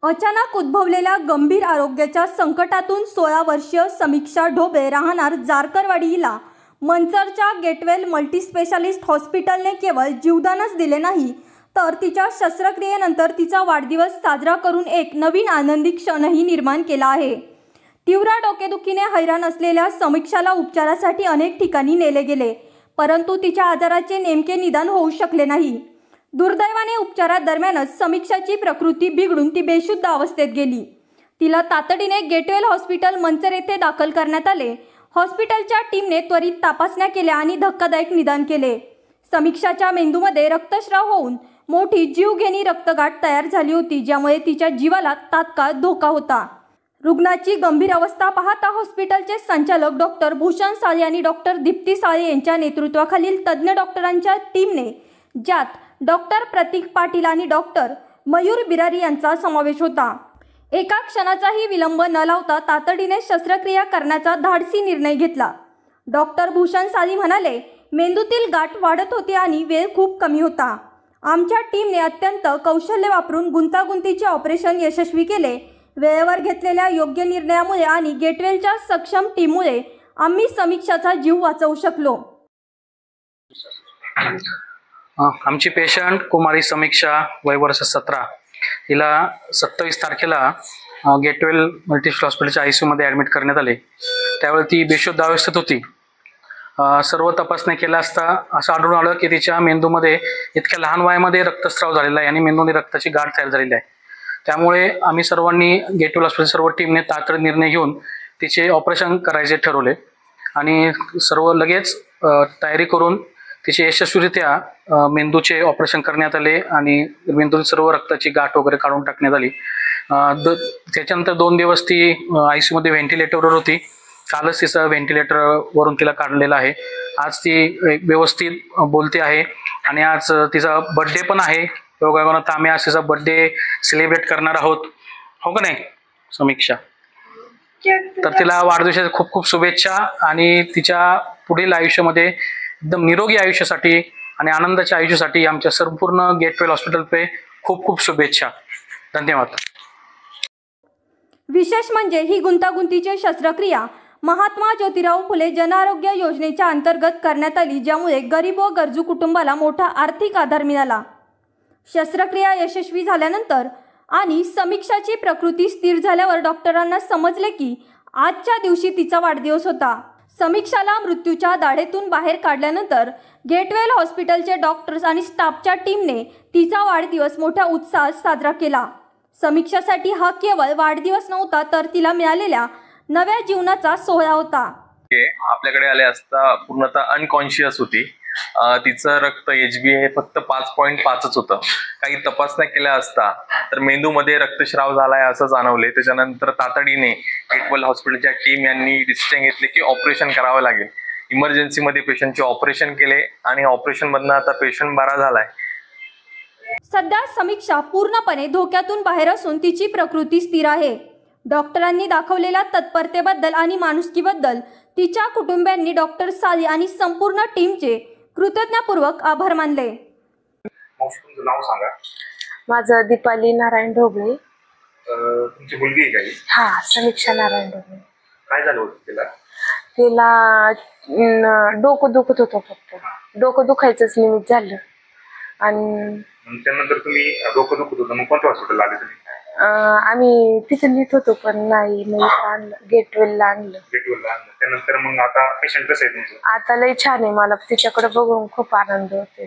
अचानक उद्भवलेल्या गंभीर आरोग्याच्या संकटातून 16 वर्षीय समीक्षा ढोबळे राहणार जारकरवाडी हिला मंचरच्या गेटवेल मल्टीस्पेशालिस्ट हॉस्पिटलने केवळ जीवदानच दिले नाही तर तिच्या शस्त्रक्रियेनंतर तिचा वाढदिवस साजरा करून एक नवीन आनंदी क्षणही निर्माण केला आहे। तीव्र डोकेदुखीने हैराण असलेल्या समीक्षाला उपचारासाठी अनेक ठिकाणी नेले गेले, परंतु तिच्या आजाराचे नेमके निदान होऊ शकले नाही। दुर्दैवाने उपचारादरम्यानच समीक्षाची प्रकृती बिघडून ती बेशुद्ध अवस्थेत गेली। तिला तातडीने गेटवेल हॉस्पिटल मंचर येथे दाखल करण्यात आले। हॉस्पिटलच्या टीमने त्वरित तपासण्या केल्या आणि धक्कादायक निदान केले। समीक्षाच्या मेंदूमध्ये रक्तस्राव होऊन मोठी जीवघेणी रक्तगाठ तयार झाली होती, ज्यामुळे तिच्या जीवाला तात्काळ धोका होता। रुग्णाची गंभीर अवस्था पाहता हॉस्पिटलचे संचालक डॉक्टर भूषण साळे आणि डॉक्टर दीप्ती साळे यांच्या नेतृत्वाखालील तज्ज्ञ डॉक्टरांच्या टीमने, ज्यात डॉक्टर प्रतीक पाटील आणि डॉक्टर मयूर बिरारी यांचा समावेश होता, एका क्षणाचाही विलंब न लावता तातडीने शस्त्रक्रिया करण्याचा धाडसी निर्णय घेतला। डॉक्टर भूषण साळे म्हणाले, मेंदूतील गाठ वाढत होती आणि वेळ खूप कमी होता। आमच्या टीमने अत्यंत कौशल्य वापरून गुंतागुंतीचे ऑपरेशन यशस्वी केले। वेळेवर घेतलेल्या योग्य निर्णयामुळे आणि गेटवेलच्या सक्षम टीममुळे आम्ही समीक्षाचा जीव वाचवू शकलो। आमची पेशंट कुमारी समीक्षा, वय वर्ष 17, हिला 27 तारखेला गेटवेल मल्टीस्पेशालिटी हॉस्पिटलच्या ICU मध्ये ॲडमिट करण्यात आले। त्यावेळी ती बेशुद्ध अवस्थेत होती। सर्व तपासण्या केल्या असता असं आढळून आलं की तिच्या मेंदूमध्ये इतक्या लहान वयामध्ये रक्तस्राव झालेला आहे आणि मेंदूने रक्ताची गाठ तयार झालेली आहे। त्यामुळे आम्ही सर्वांनी गेटवेल हॉस्पिटल सर्व टीमने तातडीने निर्णय घेऊन तिचे ऑपरेशन करायचे ठरवले आणि सर्व लगेच तयारी करून तिचे यशस्वीरित्या मेंदूचे ऑपरेशन करण्यात आले आणि मेंदूतील सर्व रक्ताची गाठ वगैरे काढून टाकण्यात आली। त्याच्यानंतर 2 दिवस ती ICU मध्ये व्हेंटिलेटरवर होती। कालच तिचं व्हेंटिलेटरवरून तिला काढलेलं आहे। आज ती व्यवस्थित बोलते आहे आणि आज तिचा बर्थडे पण आहे। योगायोगाने आम्ही आज तिचा बर्थडे सेलिब्रेट करणार आहोत, हो का नाही समीक्षा? तर तिला वाढदिवसाच्या खूप खूप शुभेच्छा आणि तिच्या पुढील आयुष्यामध्ये एकदम निरोगी आयुष्यासाठी आणि आनंदाच्या आयुष्यासाठी आमच्या संपूर्ण गेटवेल हॉस्पिटलचे खूप खूप शुभेच्छा। धन्यवाद। विशेष म्हणजे ही गुंतागुंतीची शस्त्रक्रिया महात्मा ज्योतिराव फुले जन आरोग्य योजनेच्या अंतर्गत करण्यात आली, ज्यामुळे गरीब व गरजू कुटुंबाला मोठा आर्थिक आधार मिळाला। शस्त्रक्रिया यशस्वी झाल्यानंतर आणि समीक्षाची प्रकृती स्थिर झाल्यावर डॉक्टरांना समजले की आजच्या दिवशी तिचा वाढदिवस होता। समीक्षाला मृत्यूच्या दाढेतून बाहेर काढल्यानंतर गेटवेल हॉस्पिटलचे डॉक्टर्स आणि स्टाफच्या टीमने तिचा वाढदिवस मोठ्या उत्साहात साजरा केला। समीक्षासाठी हा केवळ वाढदिवस नव्हता तर तिला मिळालेल्या नव्या जीवनाचा सोहळा होता। आपल्याकडे आले असता पूर्णतः अनकॉन्शियस होती। तिचं रक्त HbA फक्त 5.5च होतं। काही तपासण्या केल्या असता तर मेंदूमध्ये रक्तस्राव झालाय असं जाणवले। त्याच्यानंतर तातडीने गेटवेल हॉस्पिटलच्या टीम यांनी डिसिजन घेतले की ऑपरेशन करावं लागेल। इमर्जन्सीमध्ये पेशंटचे ऑपरेशन केले आणि ऑपरेशन मधनं आता पेशंट बरा झालाय। सध्या समीक्षा पूर्णपणे धोक्यातून बाहेर असून तिची प्रकृती स्थिर आहे। डॉक्टरांनी दाखवलेल्या तत्परतेबद्दल आणि माणुसकीबद्दल तिच्या कुटुंबियांनी डॉक्टर साळे आणि संपूर्ण टीमचे कृतज्ञतापूर्वक आभार मानले। तुमचं नाव सांगा। माझं दीपाली नारायण ढोबळे। तुमची मुलगी आहे का? हा, समीक्षा नारायण ढोबळे। काय झालं होतं तिला? तिला डोकं दुखत होतं, फक्त डोकं दुखायचंच निमित्त झालं आणि त्यानंतर तुम्ही डोकं दुखत होतं, मग कोणत्या हॉस्पिटलला आले तुम्ही? आम्ही तिथे नेत होतो पण नाही, मग आणलं गेटवेलला आणलं। त्यानंतर मग आता पेशंट कसं आहे तुमचं? आता लय छान आहे, मला तिच्याकडे बघून खूप आनंद होते।